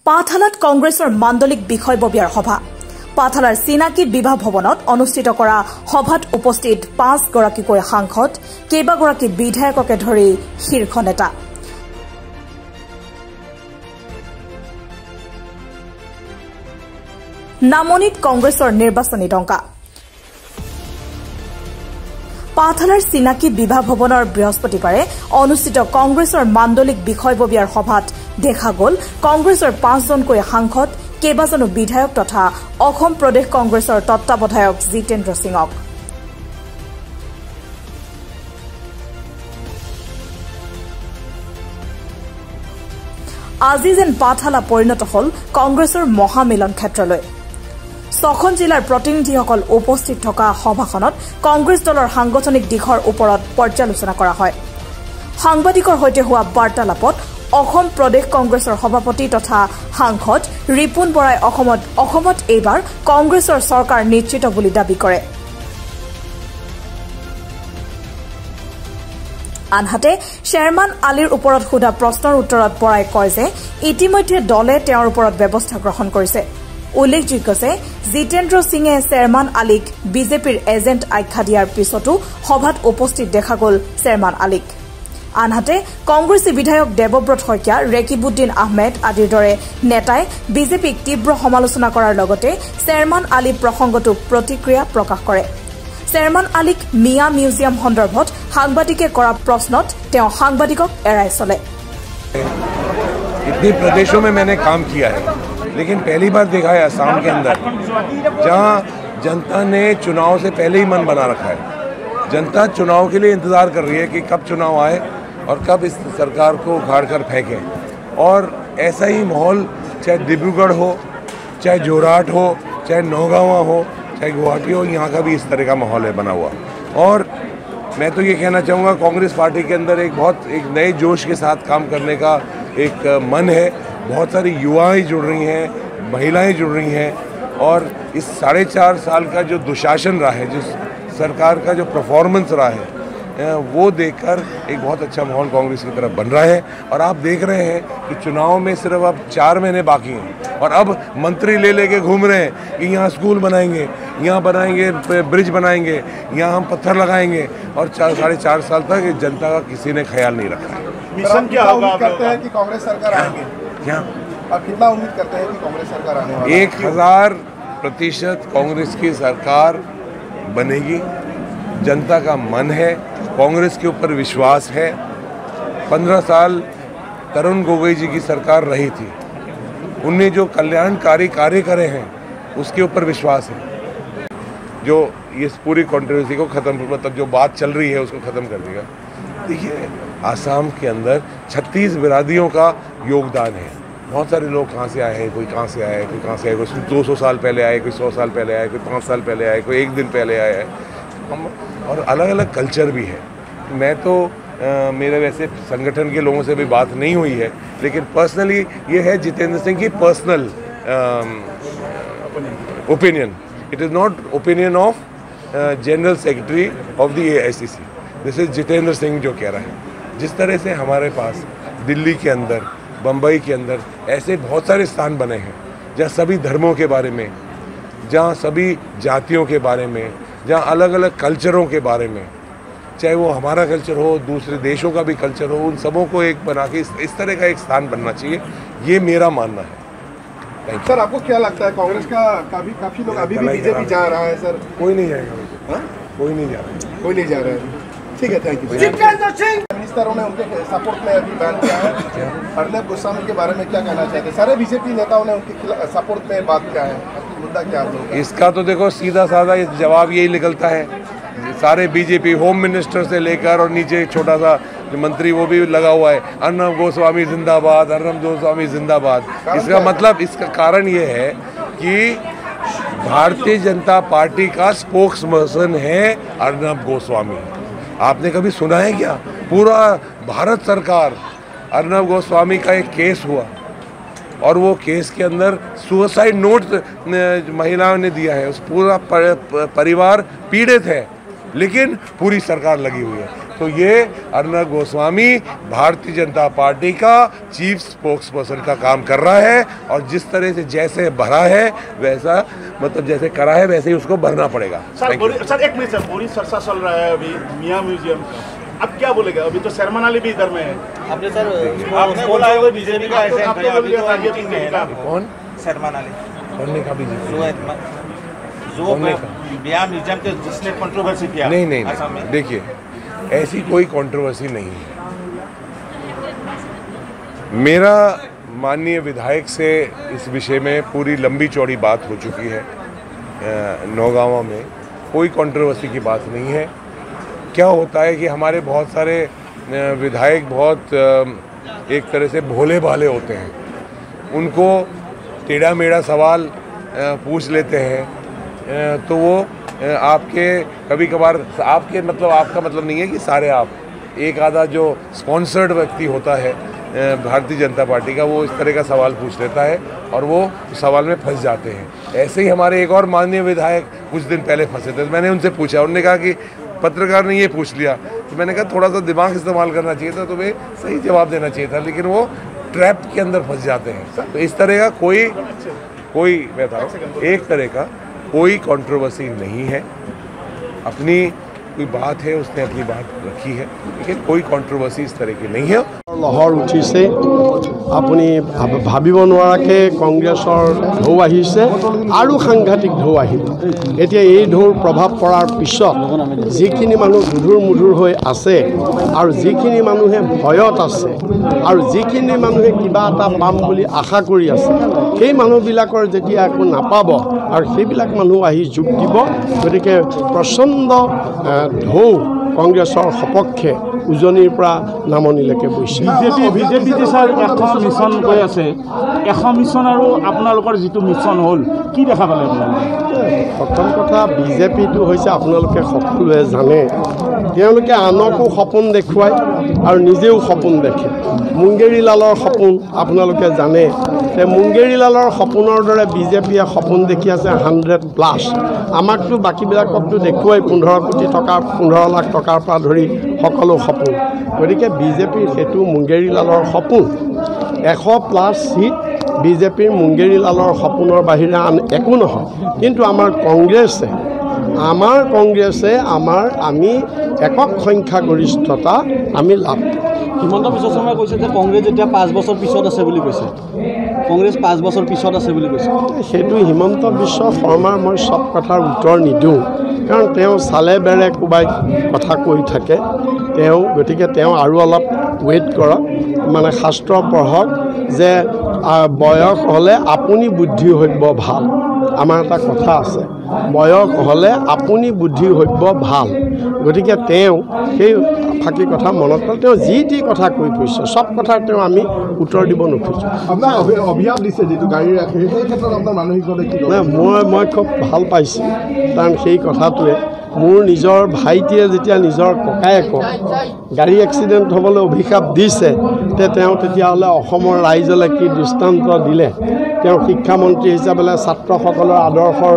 পাঠশালাত কংগ্ৰেছৰ মাণ্ডলিক বিষয়ববীয়াৰ সভা পাঠশালাৰ চিনাকি বিবাহ ভৱনত অনুষ্ঠিত কৰা সভাত উপস্থিত 5 গৰাকীকৈ সাংসদ কেইবাগৰাকী বিধায়ককে ধৰি শীৰ্ষ নেতা নামনিত কংগ্ৰেছৰ নিৰ্বাচনী ডংকা পাঠশালাৰ চিনাকি বিবাহ ভৱনৰ বৃহস্পতিবাৰে অনুষ্ঠিত কংগ্ৰেছৰ মাণ্ডলিক বিষয়ববীয়াৰ সভাত দেখা গ'ল কংগ্ৰেছৰ 5জনকৈ সাংসদ কেইবাজনো বিধায়ক তথা অসম প্ৰদেশ কংগ্ৰেছৰ তত্ত্বাৱধায়ক জিতেন্দ্ৰ সিঙক আজি যেন পাঠশালা পৰিণত হল কংগ্ৰেছৰ মহামিলন ক্ষেত্ৰলৈ 6খন জিলাৰ প্ৰতিনিধিসকল উপস্থিত থকা সভাখনত কংগ্ৰেছ দলৰ সাংগঠনিক দিশৰ ওপৰত পৰ্যালোচনা কৰা হয় সাংবাদিকৰ সৈতে হোৱা বাৰ্তালাপত অসম প্ৰদেশ কংগ্ৰেছৰ সভাপতি তথা সাংসদ ৰিপুন বৰাই অসমত এইবাৰ কংগ্ৰেছৰ চৰকাৰ নিশ্চিত বুলি দাবী কৰে আনহাতে চেয়াৰমান আলীৰ ওপৰত সোধা প্ৰশ্নৰ উত্তৰত বৰাই কয় যে ইতিমধ্যে দলে তেওঁৰ ওপৰত ব্যৱস্থা গ্ৰহণ কৰিছে উল্লেখযোগ্য যে জিতেন্দ্ৰ সিঙে চেয়াৰমান আলীক বিজেপিৰ এজেণ্ট আখ্যা দিয়াৰ পিছতো সভাত উপস্থিত দেখা গ'ল চেয়াৰমান আলীক আনহাতে কংগ্ৰেছী বিধায়ক দেৱব্ৰত শইকীয়া ৰেকিবুদ্দিন আহমেদ আদিৰ দৰে নেতাই বিজেপিক তীব্ৰ সমালোচনা কৰাৰ লগতে চেয়াৰমান আলী প্ৰসংগতো প্ৰতিক্ৰিয়া প্ৰকাশ কৰে চেয়াৰমান আলীক মিয়া মিউজিয়াম সন্দৰ্ভত সাংবাদিকে কৰা প্ৰশ্নত তেওঁ সাংবাদিকক এৰাই চলে इतने प्रदेशों में मैंने काम किया है लेकिन पहली बार देखा है असम के अंदर जहां जनता ने चुनाव से पहले ही मन बना रखा है जनता चुनाव के लिए इंतज़ार कर रही है कि कब चुनाव आए और कब इस सरकार को उखाड़ कर फेंकें और ऐसा ही माहौल चाहे डिब्रूगढ़ हो चाहे जोरहाट हो चाहे नौगांवा हो चाहे गुवाहाटी हो यहाँ का भी इस तरह का माहौल है बना हुआ और मैं तो ये कहना चाहूँगा कांग्रेस पार्टी के अंदर एक नए जोश के साथ काम करने का एक मन है बहुत सारी युवाएं जुड़ रही हैं महिलाएं जुड़ रही हैं और इस 4.5 साल का जो दुशासन रहा है जो सरकार का जो परफॉर्मेंस रहा है वो देखकर एक बहुत अच्छा माहौल कांग्रेस की तरफ बन रहा है और आप देख रहे हैं कि चुनाव में सिर्फ अब 4 महीने बाकी हैं और अब मंत्री ले लेके घूम रहे हैं कि यहाँ स्कूल बनाएंगे यहाँ बनाएंगे ब्रिज बनाएंगे यहाँ हम पत्थर लगाएंगे और 4.5 साल तक जनता का किसी ने ख्याल नहीं रखा है मिशन क्या होगा करते हैं कि कांग्रेस सरकार आएंगे क्या आप कितना उम्मीद करते हैं कि कांग्रेस सरकार आने वाली 1000% कांग्रेस की सरकार बनेगी जनता का मन है कांग्रेस के ऊपर विश्वास है 15 साल तरुण गोगोई जी की सरकार रही थी उनने जो कल्याणकारी कार्य करे हैं उसके ऊपर विश्वास है जो ये पूरी कंट्रोवर्सी को ख़त्म मतलब जो बात चल रही है उसको ख़त्म कर देगा देखिए आसाम के अंदर 36 बिरादरियों का योगदान है बहुत सारे लोग कहाँ से आए हैं कोई कहाँ से आया है कोई कहाँ से आया कोई 200 साल पहले आए कोई 100 साल पहले आए कोई 5 साल पहले आए कोई 1 दिन पहले आया है और अलग अलग कल्चर भी है मैं तो मेरे वैसे संगठन के लोगों से भी बात नहीं हुई है लेकिन पर्सनली ये है जितेंद्र सिंह की personal opinion it is not opinion of general secretary of the AICC this is Jitendra Singh जो कह रहा है जिस तरह से हमारे पास दिल्ली के अंदर बम्बई के अंदर ऐसे बहुत सारे स्थान बने हैं जहाँ सभी धर्मों के बारे में जहाँ सभी जातियों के बारे में जहाँ अलग अलग कल्चरों के बारे में चाहे वो हमारा कल्चर हो दूसरे देशों का भी कल्चर हो उन सबों को एक बना के इस तरह का एक स्थान बनना चाहिए ये मेरा मानना है सर आपको क्या लगता है कांग्रेस का काफी लोग अभी भी बीजेपी जा रहा है सर कोई नहीं जाएगा कोई नहीं जा रहा कोई नहीं जा रहा है ठीक है थैंक यू मिनिस्टरों ने उनके सपोर्ट में अभी बयान किया है अर्नब गोस्वामी के बारे में क्या कहना चाहते हैं सारे बीजेपी नेताओं ने उनके सपोर्ट में बात किया है मुद्दा क्या है इसका तो देखो सीधा साधा जवाब यही निकलता है सारे बीजेपी होम मिनिस्टर से लेकर और नीचे छोटा सा मंत्री वो भी लगा हुआ है अर्नब गोस्वामी जिंदाबाद अर्नब गोस्वामी जिंदाबाद इसका मतलब इसका कारण ये है कि भारतीय जनता पार्टी का स्पोक्सपर्सन है अर्नब गोस्वामी आपने कभी सुना है क्या पूरा भारत सरकार अर्नब गोस्वामी का एक केस हुआ और वो केस के अंदर सुसाइड नोट महिलाओं ने दिया है उस पूरा परिवार पीड़ित है लेकिन पूरी सरकार लगी हुई है तो ये अर्नब गोस्वामी भारतीय जनता पार्टी का चीफ स्पोक्स पर्सन का काम कर रहा है और जिस तरह से जैसे भरा है वैसा मतलब जैसे करा है वैसे ही उसको भरना पड़ेगा। सर एक मिनट सर, बोरी चर्चा चल रहा है अभी मियाँ म्यूजियम, अब क्या बोलेगा? अभी तो शर्मा अली भी इधर में है। आपने सर आपने बोला है बीजेपी का ऐसे कौन शर्मा अली बोलने का भी जो मियाँ म्यूजियम के जिसने कंट्रोवर्सी किया। नहीं देखिए ऐसी कोई कंट्रोवर्सी नहीं है। मेरा माननीय विधायक से इस विषय में पूरी लंबी चौड़ी बात हो चुकी है। नौगांव में कोई कंट्रोवर्सी की बात नहीं है। क्या होता है कि हमारे बहुत सारे विधायक बहुत एक तरह से भोले भाले होते हैं, उनको टेढ़ा मेढ़ा सवाल पूछ लेते हैं तो वो आपके कभी कभार आपके मतलब आपका मतलब नहीं है कि सारे आप, एक आधा जो स्पॉन्सर्ड व्यक्ति होता है भारतीय जनता पार्टी का वो इस तरह का सवाल पूछ लेता है और वो उस सवाल में फंस जाते हैं। ऐसे ही हमारे एक और माननीय विधायक कुछ दिन पहले फंसे थे। मैंने उनसे पूछा, उन्होंने कहा कि पत्रकार ने ये पूछ लिया, तो मैंने कहा थोड़ा सा दिमाग इस्तेमाल करना चाहिए था, तुम्हें सही जवाब देना चाहिए था, लेकिन वो ट्रैप के अंदर फंस जाते हैं। तो इस तरह का कोई मैं बता रहा हूँ एक तरह का कोई कंट्रोवर्सी नहीं है। अपनी कोई बात है उसने अपनी बात रखी है, लेकिन कोई कंट्रोवर्सी इस तरह की नहीं है। लहर उठिছে আপুনি ভাবিব নোৱাৰাকে কংগ্ৰেছৰ ঢৌ আহিছে আৰু সাংঘাতিক ঢৌ আহিব। এতিয়া এই ঢৌৰ প্ৰভাৱ পৰাৰ পিছত যিখিনি মানুহ দুধুৰ মুধুৰ হৈ আছে আৰু যিখিনি মানুহে ভয়ত আছে আৰু যিখিনি মানুহে কিবা এটা পাম বুলি আশা কৰি আছে সেই মানুহবিলাকৰ যেতিয়া একো নাপাব আৰু সেইবিলাক মানুহ আহি যোগ দিব, গতিকে প্ৰচণ্ড ঢৌ কংগ্ৰেছৰ সপক্ষে উজনিৰ পৰা নামনিলৈকে বৈছে। বিজেপি যে ছাৰ 100 মিছন কৈ আছে, 100 মিছন আৰু আপোনালোকৰ যিটো মিছন হ'ল কি দেখা পালে আপোনালোকে? প্ৰথম কথা বিজেপিটো হৈছে আপোনালোকে সকলোৱে জানে, তেওঁলোকে আনকো সপোন দেখুৱায় আৰু নিজেও সপোন দেখে। মুংগেৰীলালৰ সপোন আপোনালোকে জানে, মুংগেৰীলালৰ সপোনৰ দৰে বিজেপিয়ে সপোন দেখি আছে 100+। আমাকতো বাকীবিলাককতো দেখুৱাই 15 কোটি টকা 15 লাখ টকাৰ পৰা ধৰি সকলো সপোন। গতিকে বিজেপিৰ সেইটো মুংগেৰীলালৰ সপোন 100+ সিট বিজেপিৰ মুংগেৰীলালৰ সপোনৰ বাহিৰে আন একো নহয়। কিন্তু আমাৰ কংগ্ৰেছে আমি একক সংখ্যাগৰিষ্ঠতা আমি লাভ। হিমন্ত বিশ্ব শৰ্মাই কৈছে যে কংগ্ৰেছ এতিয়া 5 বছৰ পিছত আছে বুলি কৈছে, কংগ্ৰেছ 5 বছৰ পিছত আছে বুলি কৈছে। সেইটো হিমন্ত বিশ্ব শৰ্মাৰ মই সব কথাৰ উত্তৰ নিদিওঁ, কাৰণ তেওঁ চালে বেৰে কোবাই কথা কৈ থাকে। গতিকে তেওঁ আৰু অলপ ৱেইট কৰক, মানে শাস্ত্ৰ পঢ়ক যে বয়স হ'লে আপুনি বুদ্ধি হ'ব ভাল। আমাৰ এটা কথা আছে, বয়স হ'লে আপুনি বুদ্ধি হ'ব ভাল। গতিকে তেওঁ সেই ফাঁকি কথা মনত পেলাই তেওঁ যি কথা কৈ ফুৰিছে সব কথাৰ তেওঁ আমি উত্তৰ দিব নোখোজোঁ। আপোনাৰ অভিয়াপ দিছে যিটো গাড়ী ৰাখে সেই ক্ষেত্ৰত আপোনাৰ মানসিকভাৱে কি? মই খুব ভাল পাইছোঁ, কাৰণ সেই কথাটোৱে মোৰ নিজৰ ভাইটিয়ে যেতিয়া নিজৰ ককায়েকক গাড়ী এক্সিডেণ্ট হ'বলৈ অভিশাপ দিছে, তেওঁ তেতিয়াহ'লে অসমৰ ৰাইজলৈ কি দৃষ্টান্ত দিলে। তেওঁ শিক্ষামন্ত্ৰী হিচাপে ছাত্ৰসকলৰ আদৰ্শৰ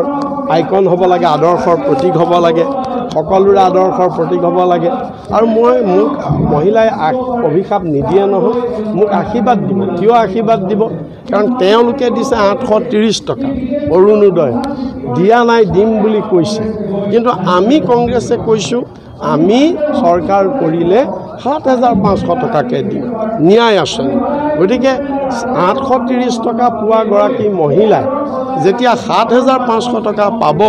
আইকন হ'ব লাগে, আদৰ্শৰ প্ৰতীক হ'ব লাগে, সকলোৰে আদৰ্শৰ প্ৰতীক হ'ব লাগে। আৰু মোক মহিলাই অভিশাপ নিদিয়ে নহয়, মোক আশীৰ্বাদ দিব। কিয় আশীৰ্বাদ দিব? কাৰণ তেওঁলোকে দিছে 830 টকা অৰুণোদয়, দিয়া নাই দিম বুলি কৈছে। কিন্তু আমি কংগ্ৰেছে কৈছোঁ আমি চৰকাৰ কৰিলে 7500 টকাকৈ দিম ন্যায় আঁচনি। গতিকে 830 টকা পোৱা গৰাকী মহিলাই যেতিয়া 7500 টকা পাব,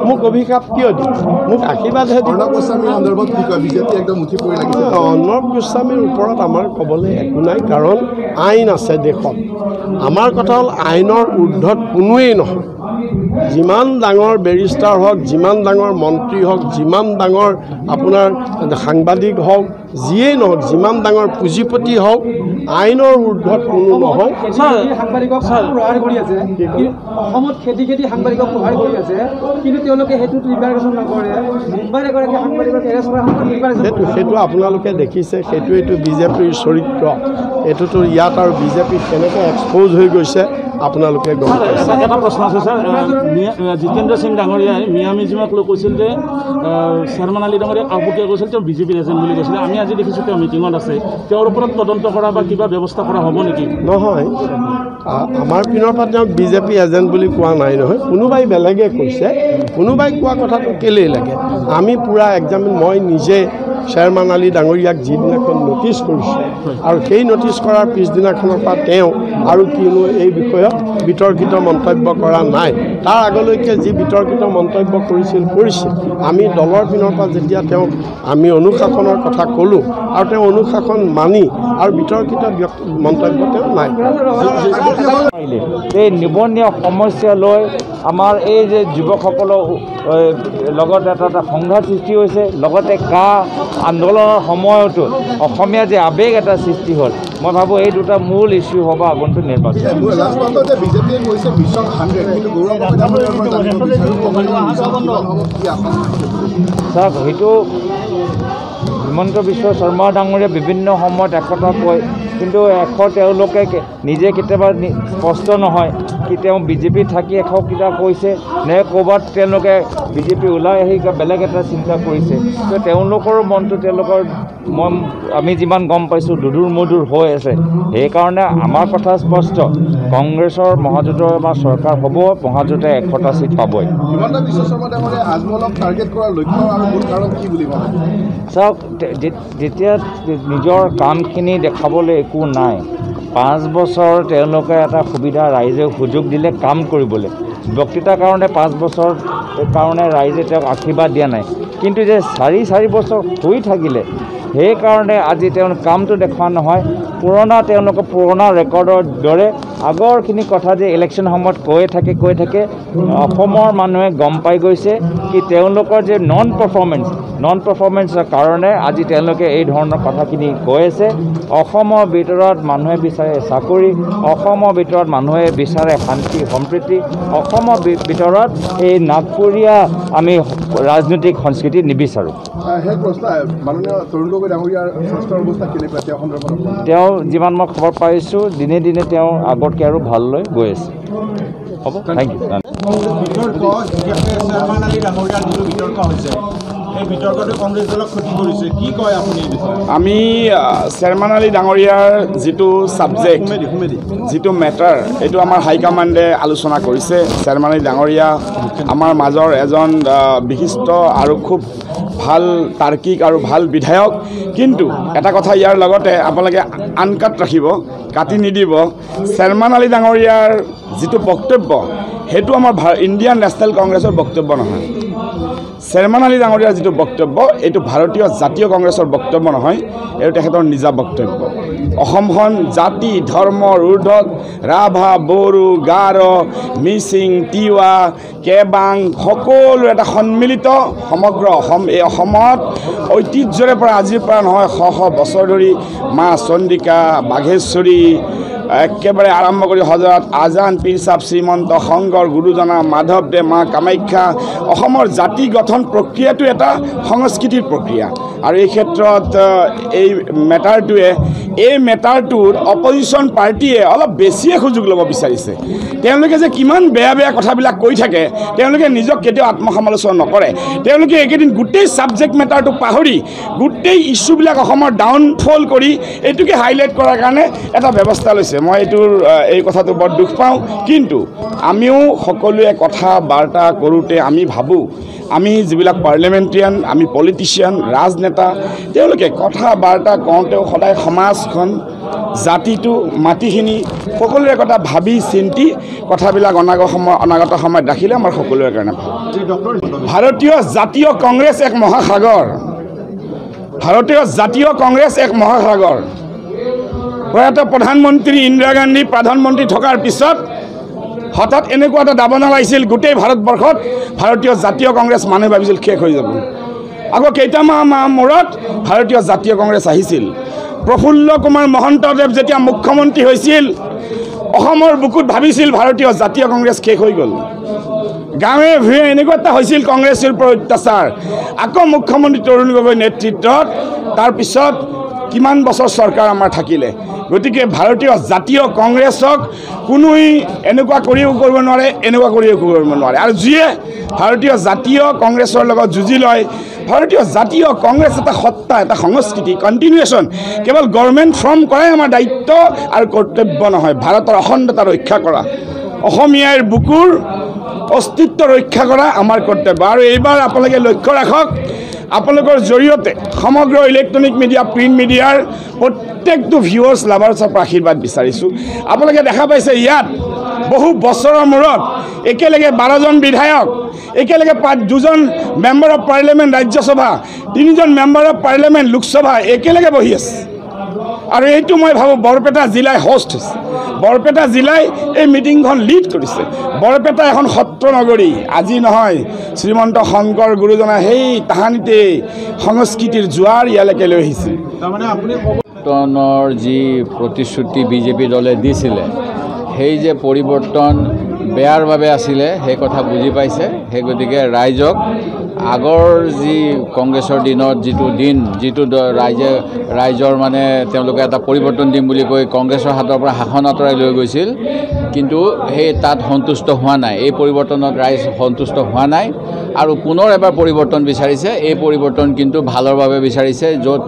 মোক অভিশাপ কিয় দিব? মোক আশীৰ্বাদহে দিব। অৰ্ণৱ গোস্বামীৰ সন্দৰ্ভত কি কয়? বিজেপি একদম উঠি পৰি লাগিছে। অৰ্ণৱ গোস্বামীৰ ওপৰত আমাৰ ক'বলৈ একো নাই, কাৰণ আইন আছে দেশত। আমাৰ কথা হ'ল আইনৰ ঊৰ্ধত কোনোৱেই নহয়। যিমান ডাঙৰ বেৰিষ্টাৰ হওক, যিমান ডাঙৰ মন্ত্ৰী হওক, যিমান ডাঙৰ আপোনাৰ সাংবাদিক হওক, যিয়েই নহওক, যিমান ডাঙৰ পুঁজিপতি হওক, আইনৰ ঊৰ্ধত কোনো নহয়। সাংবাদিকক প্ৰহাৰ কৰি আছে, অসমত খেদি সাংবাদিকক প্ৰহাৰ কৰি আছে, কিন্তু তেওঁলোকে সেইটোত ৰিপাৰেশ্যন নকৰে। মুম্বাইত এগৰাকী সাংবাদিকক এৰেষ্ট কৰা সেইটো আপোনালোকে দেখিছে। এইটো বিজেপিৰ চৰিত্ৰ। এইটোতো ইয়াত আৰু বিজেপি কেনেকৈ এক্সপ'জ হৈ গৈছে আপোনালোকে গম পাইছে। এটা প্ৰশ্ন আছে ছাৰ, জিতেন্দ্ৰ সিং ডাঙৰীয়াই মিয়া মিউজিয়ামক লৈ কৈছিল যে চেয়াৰমেন আলী ডাঙৰীয়াক আওপকীয়া কৈছিল তেওঁ বিজেপিৰ এজেণ্ট বুলি কৈছিলে। আমি আজি দেখিছোঁ তেওঁ মিটিঙত আছে। তেওঁৰ ওপৰত তদন্ত কৰা বা কিবা ব্যৱস্থা কৰা হ'ব নেকি? নহয়, আমাৰ পিনৰ পৰা তেওঁক বিজেপি এজেণ্ট বুলি কোৱা নাই নহয়, কোনোবাই বেলেগে কৈছে। কোনোবাই কোৱা কথাটো কেলেই লাগে? আমি পূৰা এক্সামিন, মই নিজে চেয়াৰমেন আলী ডাঙৰীয়াক যিদিনাখন ন'টিছ কৰিছোঁ আৰু সেই ন'টিছ কৰাৰ পিছদিনাখনৰ পৰা তেওঁ আৰু কিনো এই বিষয়ত বিতৰ্কিত মন্তব্য কৰা নাই। তাৰ আগলৈকে যি বিতৰ্কিত মন্তব্য কৰিছিল। আমি দলৰ পিনৰ পৰা যেতিয়া তেওঁক আমি অনুশাসনৰ কথা ক'লোঁ আৰু তেওঁ অনুশাসন মানি আৰু বিতৰ্কিত মন্তব্য তেওঁ নাই। এই নিবনুৱা সমস্যা লৈ আমাৰ এই যে যুৱকসকলৰ লগত এটা সংঘাত সৃষ্টি হৈছে, লগতে কা আন্দোলনৰ সময়তো অসমীয়া যে আৱেগ এটা সৃষ্টি হ'ল, মই ভাবোঁ এই দুটা মূল ইস্যু হ'ব আগন্তুক নিৰ্বাচন। চাওক, সেইটো হিমন্ত বিশ্ব শৰ্মা ডাঙৰীয়া বিভিন্ন সময়ত একথা কয়, কিন্তু তেওঁলোকে নিজে কেতিয়াবা স্পষ্ট নহয় কি তেওঁ বিজেপিত থাকি কিটা কৈছে নে ক'ৰবাত তেওঁলোকে বিজেপি ওলাই আহি বেলেগ এটা চিন্তা কৰিছে। তো তেওঁলোকৰ মনটো আমি যিমান গম পাইছোঁ দুদূৰ মধুৰ হৈ আছে। সেইকাৰণে আমাৰ কথা স্পষ্ট, কংগ্ৰেছৰ মহাজোঁটৰ আমাৰ চৰকাৰ হ'ব, মহাজোঁটে 100টা চিট পাবই। চাওক, যেতিয়া নিজৰ কামখিনি দেখাবলৈ একো নাই, 5 বছৰ তেওঁলোকে এটা সুবিধা ৰাইজে সুযোগ দিলে কাম কৰিবলৈ। বক্তৃতাৰ কাৰণে 5 বছৰ কাৰণে ৰাইজে তেওঁক আশীৰ্বাদ দিয়া নাই, কিন্তু যে 4 বছৰ হৈ থাকিলে সেইকাৰণে আজি তেওঁ কামটো দেখুওৱা নহয়। তেওঁলোকৰ পুৰণা ৰেকৰ্ডৰ দৰে আগৰখিনি কথা যে ইলেকশ্যন সময়ত কৈ থাকে অসমৰ মানুহে গম পাই গৈছে কি তেওঁলোকৰ যে নন পাৰফৰ্মেঞ্চৰ কাৰণে আজি তেওঁলোকে এই ধৰণৰ কথাখিনি কৈ আছে। অসমৰ ভিতৰত মানুহে বিচাৰে চাকৰি, অসমৰ ভিতৰত মানুহে বিচাৰে শান্তি সম্প্ৰীতি, অসমৰ ভিতৰত এই নাগপুৰীয়া আমি ৰাজনৈতিক সংস্কৃতি নিবিচাৰোঁ। তেওঁ যিমান মই খবৰ পাইছোঁ দিনে দিনে তেওঁ আগতকৈ আৰু ভাললৈ গৈ আছে। হ'ব, থেংক ইউ। আমি চেয়াৰমেন আলী ডাঙৰীয়াৰ যিটো ছাবজেক্ট, যিটো মেটাৰ, এইটো আমাৰ হাইকমাণ্ডে আলোচনা কৰিছে। চেয়াৰমেন আলী ডাঙৰীয়া আমাৰ মাজৰ এজন বিশিষ্ট আৰু খুব ভাল তাৰ্কিক আৰু ভাল বিধায়ক। কিন্তু এটা কথা ইয়াৰ লগতে আপোনালোকে আনকাট ৰাখিব, কাটি নিদিব, চেয়াৰমেন আলী ডাঙৰীয়াৰ যিটো বক্তব্য সেইটো আমাৰ ইণ্ডিয়ান নেশ্যনেল কংগ্ৰেছৰ বক্তব্য নহয়। চেয়াৰমেন আলী ডাঙৰীয়াৰ যিটো বক্তব্য এইটো ভাৰতীয় জাতীয় কংগ্ৰেছৰ বক্তব্য নহয়, এইটো তেখেতৰ নিজা বক্তব্য। অসমখন জাতি ধৰ্মৰ ঊৰ্ধত ৰাভা, বড়ো, গাৰো, মিচিং, তিৱা, কেবাং সকলো এটা সন্মিলিত সমগ্ৰ অসম। এই অসমত ঐতিহ্যৰে পৰা আজিৰ পৰা নহয় শ বছৰ ধৰি মা চন্দ্ৰিকা, বাঘেশ্বৰী একেবাৰে আৰম্ভ কৰি হজৰত আজান, পীৰ চাপ, শ্ৰীমন্ত শংকৰ, গুৰুজনা, মাধৱদেৱ, মা কামাখ্যা, অসমৰ জাতি গঠন প্ৰক্ৰিয়াটো এটা সংস্কৃতিৰ প্ৰক্ৰিয়া। আৰু এই ক্ষেত্ৰত এই মেটাৰটোত অপজিশ্যন পাৰ্টীয়ে অলপ বেছিয়ে সুযোগ ল'ব বিচাৰিছে। তেওঁলোকে যে কিমান বেয়া কথাবিলাক কৈ থাকে, তেওঁলোকে নিজক কেতিয়াও আত্মসমালোচনা নকৰে। তেওঁলোকে এইকেইদিন গোটেই ছাবজেক্ট মেটাৰটো পাহৰি গোটেই ইছ্যুবিলাক অসমৰ ডাউনফল কৰি এইটোকে হাইলাইট কৰাৰ কাৰণে এটা ব্যৱস্থা লৈছে। মই এই কথাটো বৰ দুখ পাওঁ। কিন্তু আমিও সকলোৱে কথা বাৰ্তা কৰোঁতে আমি ভাবোঁ, আমি যিবিলাক পাৰ্লিমেণ্টেৰিয়ান, আমি পলিটিচিয়ান, ৰাজনেতা, তেওঁলোকে কথা বাৰ্তা কওঁতেও সদায় সমাজখন, জাতিটো, মাটিখিনি সকলোৰে কথা ভাবি চিন্তি কথাবিলাক অনাগত সময়ত ৰাখিলে আমাৰ সকলোৰে কাৰণে ভাল। ভাৰতীয় জাতীয় কংগ্ৰেছ এক মহাসাগৰ। প্ৰয়াত প্ৰধানমন্ত্ৰী ইন্দিৰা গান্ধী প্ৰধানমন্ত্ৰী থকাৰ পিছত হঠাৎ এনেকুৱা এটা দাবনা লাগিছিল গোটেই ভাৰতবৰ্ষত ভাৰতীয় জাতীয় কংগ্ৰেছ মানুহে ভাবিছিল শেষ হৈ যাব। আকৌ কেইটামাহ মূৰত ভাৰতীয় জাতীয় কংগ্ৰেছ আহিছিল। প্ৰফুল্ল কুমাৰ মহন্তদেৱ যেতিয়া মুখ্যমন্ত্ৰী হৈছিল, অসমৰ বুকুত ভাবিছিল ভাৰতীয় জাতীয় কংগ্ৰেছ শেষ হৈ গ'ল। গাঁৱে ভূঞে এনেকুৱা এটা হৈছিল কংগ্ৰেছৰ ওপৰত অত্যাচাৰ। আকৌ মুখ্যমন্ত্ৰী তৰুণ গগৈৰ নেতৃত্বত তাৰপিছত কিমান বছৰ চৰকাৰ আমাৰ থাকিলে গতিকে ভাৰতীয় জাতীয় কংগ্ৰেছক কোনোই এনেকুৱা কৰিও কৰিব নোৱাৰে এনেকুৱা কৰিও কৰিব নোৱাৰে আৰু যিয়ে ভাৰতীয় জাতীয় কংগ্ৰেছৰ লগত যুঁজি লয় ভাৰতীয় জাতীয় কংগ্ৰেছ এটা সত্তা এটা সংস্কৃতি কণ্টিনিউৱেশ্যন কেৱল গভৰ্ণমেণ্ট ফৰ্ম কৰাই আমাৰ দায়িত্ব আৰু কৰ্তব্য নহয় ভাৰতৰ অখণ্ডতা ৰক্ষা কৰা অসমীয়াৰ বুকুৰ অস্তিত্ব ৰক্ষা কৰা আমাৰ কৰ্তব্য আৰু এইবাৰ আপোনালোকে লক্ষ্য ৰাখক আপোনালোকৰ জৰিয়তে সমগ্ৰ ইলেক্ট্ৰনিক মিডিয়া প্ৰিণ্ট মিডিয়াৰ প্ৰত্যেকটো ভিউৱাৰ্ছ লাভাৰ্ছৰ পৰা আশীৰ্বাদ বিচাৰিছোঁ আপোনালোকে দেখা পাইছে ইয়াত বহু বছৰৰ মূৰত একেলগে 12জন বিধায়ক একেলগে 2জন মেম্বাৰ অফ পাৰ্লিয়ামেণ্ট ৰাজ্যসভা 3জন মেম্বাৰ অফ পাৰ্লিয়ামেণ্ট লোকসভা একেলগে বহি আছে আৰু এইটো মই ভাবোঁ বৰপেটা জিলাই হোষ্ট হৈছে বৰপেটা জিলাই এই মিটিংখন লিড কৰিছে বৰপেটা এখন সত্ৰ নগৰী আজি নহয় শ্ৰীমন্ত শংকৰ গুৰুজনা সেই তাহানিতে সংস্কৃতিৰ জোৱাৰ ইয়ালৈকে লৈ আহিছিল তাৰমানে আপুনি পৰিৱৰ্তনৰ যি প্ৰতিশ্ৰুতি বিজেপি দলে দিছিলে সেই যে পৰিৱৰ্তন বেয়াৰ বাবে আছিলে সেই কথা বুজি পাইছে সেই গতিকে ৰাইজক আগৰ যি কংগ্ৰেছৰ দিনত যিটো ৰাইজৰ মানে তেওঁলোকে এটা পৰিৱৰ্তন দিম বুলি কৈ কংগ্ৰেছৰ হাতৰ পৰা শাসন আঁতৰাই লৈ গৈছিল কিন্তু সেই তাত সন্তুষ্ট হোৱা নাই এই পৰিৱৰ্তনত ৰাইজ সন্তুষ্ট হোৱা নাই আৰু পুনৰ এবাৰ পৰিৱৰ্তন বিচাৰিছে এই পৰিৱৰ্তন কিন্তু ভালৰ বাবে বিচাৰিছে য'ত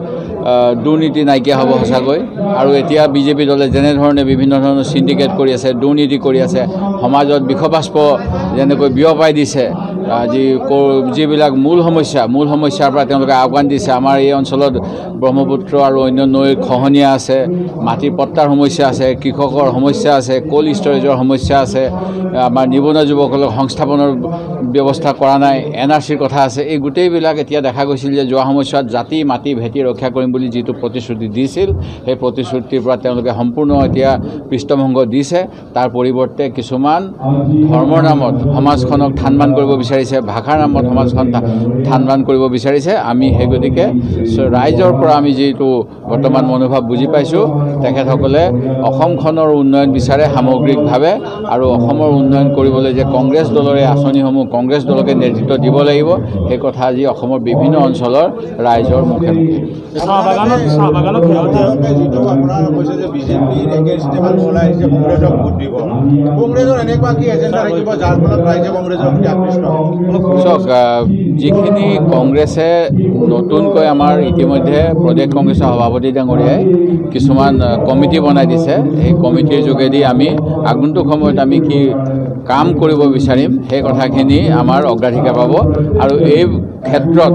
দুৰ্নীতি নাইকিয়া হ'ব সঁচাকৈ আৰু এতিয়া বিজেপি দলে যেনেধৰণে বিভিন্ন ধৰণৰ সিন্ডিকেট কৰি আছে দুৰ্নীতি কৰি আছে সমাজত বিষবাষ্প যেনেকৈ বিয়পাই দিছে যিবিলাক মূল সমস্যাৰ পৰা তেওঁলোকে আহ্বান দিছে আমাৰ এই অঞ্চলত ব্ৰহ্মপুত্ৰ আৰু অন্য নৈৰ খহনীয়া আছে মাটিৰ পট্টাৰ সমস্যা আছে কৃষকৰ সমস্যা আছে কোল্ড ষ্টৰেজৰ সমস্যা আছে আমাৰ নিবনুৱা যুৱকসকলক সংস্থাপনৰ ব্যৱস্থা কৰা নাই NRCৰ কথা আছে এই গোটেইবিলাক এতিয়া দেখা গৈছিল যে যোৱা সময়ছোৱাত জাতি মাটি ভেটি ৰক্ষা কৰিম বুলি যিটো প্ৰতিশ্ৰুতি দিছিল সেই প্ৰতিশ্ৰুতিৰ পৰা তেওঁলোকে সম্পূৰ্ণ এতিয়া পৃষ্ঠভংগ দিছে তাৰ পৰিৱৰ্তে কিছুমান ধৰ্মৰ নামত সমাজখনক থানবান কৰিব বিচাৰিছে ভাষাৰ নামত সমাজখন থানবান কৰিব বিচাৰিছে আমি সেই গতিকে ৰাইজৰ পৰা আমি যিটো বৰ্তমান মনোভাৱ বুজি পাইছোঁ তেখেতসকলে অসমখনৰ উন্নয়ন বিচাৰে সামগ্ৰিকভাৱে আৰু অসমৰ উন্নয়ন কৰিবলৈ যে কংগ্ৰেছ দলৰে আঁচনিসমূহ কংগ্ৰেছ দলকে নেতৃত্ব দিব লাগিব সেই কথা আজি অসমৰ বিভিন্ন অঞ্চলৰ ৰাইজৰ মুখে মুখে চাওক যিখিনি কংগ্ৰেছে নতুনকৈ আমাৰ ইতিমধ্যে প্ৰদেশ কংগ্ৰেছৰ সভাপতি ডাঙৰীয়াই কিছুমান কমিটি বনাই দিছে এই কমিটিৰ যোগেদি আমি আগন্তুক সময়ত আমি কি কাম কৰিব বিচাৰিম সেই কথাখিনি আমাৰ অগ্ৰাধিকাৰ পাব আৰু এই ক্ষেত্ৰত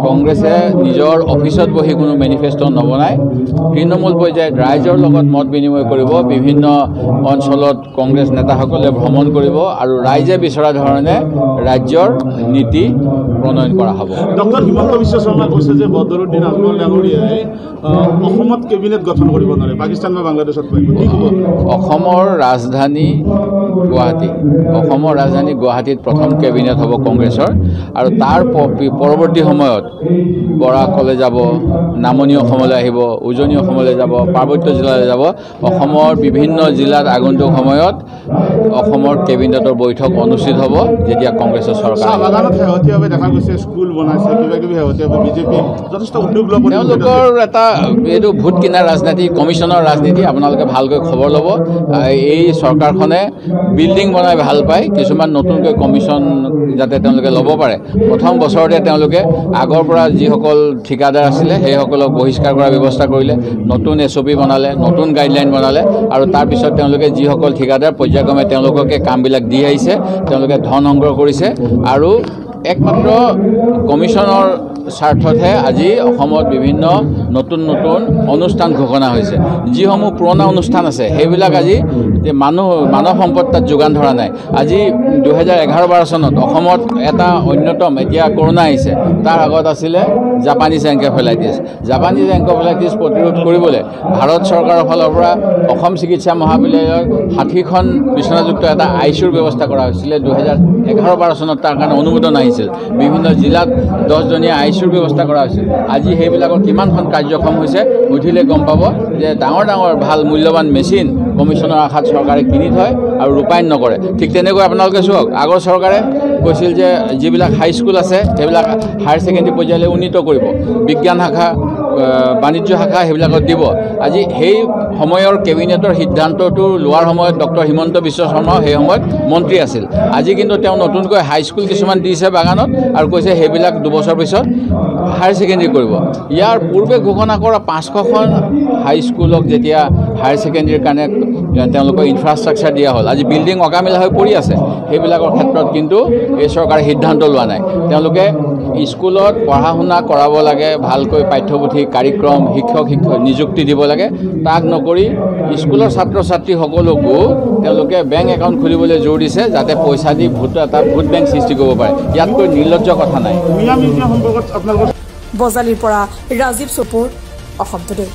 কংগ্ৰেছে নিজৰ অফিচত বহি কোনো মেনিফেষ্টো নবনায় তৃণমূল পৰ্যায়ত ৰাইজৰ লগত মত বিনিময় কৰিব বিভিন্ন অঞ্চলত কংগ্ৰেছ নেতাসকলে ভ্ৰমণ কৰিব আৰু ৰাইজে বিচৰা ধৰণে ৰাজ্যৰ নীতি প্ৰণয়ন কৰা হ'ব ডক্টৰ হিমন্ত বিশ্ব শৰ্মাই কৈছে যে বদৰুদ্দিন আজমল ডাঙৰীয়াই অসমত কেবিনেট গঠন কৰিব নোৱাৰে পাকিস্তান বা বাংলাদেশত অসমৰ ৰাজধানী গুৱাহাটীত প্ৰথম কেবিনেট হ'ব কংগ্ৰেছৰ আৰু তাৰ পৰৱৰ্তী সময়ত বৰাকলৈ যাব নামনি অসমলৈ আহিব উজনি অসমলৈ যাব পাৰ্বত্য জিলালৈ যাব অসমৰ বিভিন্ন জিলাত আগন্তুক সময়ত অসমৰ কেবিনেটৰ বৈঠক অনুষ্ঠিত হ'ব যেতিয়া কংগ্ৰেছৰ চৰকাৰ দেখা গৈছে স্কুল বনাইছে কিবা কিবি শেহতীয়াভাৱে বিজেপি যথেষ্ট উদ্যোগ ল'ব তেওঁলোকৰ এটা এইটো ভোট কিনাৰ ৰাজনীতি কমিশ্যনৰ ৰাজনীতি আপোনালোকে ভালকৈ খবৰ ল'ব এই চৰকাৰখনে বিল্ডিং বনাই ভাল পায় কিছুমান নতুনকৈ কমিশ্যন যাতে তেওঁলোকে ল'ব পাৰে প্ৰথম বছৰতে তেওঁলোকে আগৰ পৰা যিসকল ঠিকাদাৰ আছিলে সেইসকলক বহিষ্কাৰ কৰাৰ ব্যৱস্থা কৰিলে নতুন SOP বনালে নতুন গাইডলাইন বনালে আৰু তাৰপিছত তেওঁলোকে যিসকল ঠিকাদাৰ পৰ্যায়ক্ৰমে তেওঁলোককে কামবিলাক দি আহিছে তেওঁলোকে ধন সংগ্ৰহ কৰিছে আৰু একমাত্ৰ কমিশ্যনৰ স্বাৰ্থতহে আজি অসমত বিভিন্ন নতুন অনুষ্ঠান ঘোষণা হৈছে যিসমূহ পুৰণা অনুষ্ঠান আছে সেইবিলাক আজি মানৱ সম্পদ তাত যোগান ধৰা নাই আজি 2011-12 চনত অসমত এটা অন্যতম এতিয়া কৰোণা আহিছে তাৰ আগত আছিলে জাপানীজ এনকেফেলাইটিছ প্ৰতিৰোধ কৰিবলৈ ভাৰত চৰকাৰৰ ফালৰ পৰা অসম চিকিৎসা মহাবিদ্যালয়ৰ 60খন বিচনাযুক্ত এটা ICUৰ ব্যৱস্থা কৰা হৈছিলে 2011-12 চনত তাৰ কাৰণে অনুমোদন আহিছিল বিভিন্ন জিলাত 10জনীয়া ICUৰ ব্যৱস্থা কৰা হৈছিল আজি সেইবিলাকৰ কিমানখন কাৰ্যক্ষম হৈছে বুধিলে গম পাব যে ডাঙৰ ভাল মূল্যৱান মেচিন কমিশ্যনৰ আশাত চৰকাৰে কিনি থয় আৰু ৰূপায়ণ নকৰে ঠিক তেনেকৈ আপোনালোকে চাওক আগৰ চৰকাৰে কৈছিল যে যিবিলাক হাইস্কুল আছে সেইবিলাক হায়াৰ ছেকেণ্ডেৰী পৰ্যায়লৈ উন্নীত কৰিব বিজ্ঞান শাখা বাণিজ্য শাখা সেইবিলাকত দিব আজি সেই সময়ৰ কেবিনেটৰ সিদ্ধান্তটো লোৱাৰ সময়ত ডক্টৰ হিমন্ত বিশ্ব শৰ্মাও সেই সময়ত মন্ত্ৰী আছিল আজি কিন্তু তেওঁ নতুনকৈ হাইস্কুল কিছুমান দিছে বাগানত আৰু কৈছে সেইবিলাক 2 বছৰ পিছত হায়াৰ ছেকেণ্ডেৰী কৰিব ইয়াৰ পূৰ্বে ঘোষণা কৰা 500খন হাইস্কুলক যেতিয়া হায়াৰ ছেকেণ্ডেৰীৰ কাৰণে তেওঁলোকৰ ইনফ্ৰাষ্ট্ৰাকচাৰ দিয়া হ'ল আজি বিল্ডিং অকামিলা হৈ পৰি আছে সেইবিলাকৰ ক্ষেত্ৰত কিন্তু এই চৰকাৰে সিদ্ধান্ত লোৱা নাই তেওঁলোকে স্কুলত পঢ়া শুনা কৰাব লাগে ভালকৈ পাঠ্যপুথি কাৰ্যক্ৰম শিক্ষক নিযুক্তি দিব লাগে তাক নকৰি স্কুলৰ ছাত্ৰ ছাত্ৰী সকলকো তেওঁলোকে বেংক একাউণ্ট খুলিবলৈ জোৰ দিছে যাতে পইচা দি ভোট বেংক সৃষ্টি কৰিব পাৰে ইয়াতকৈ নিৰ্লজ্জ কথা নাই বজালিৰ পৰা ৰাজীৱ চুপুৰ অসম টুডে।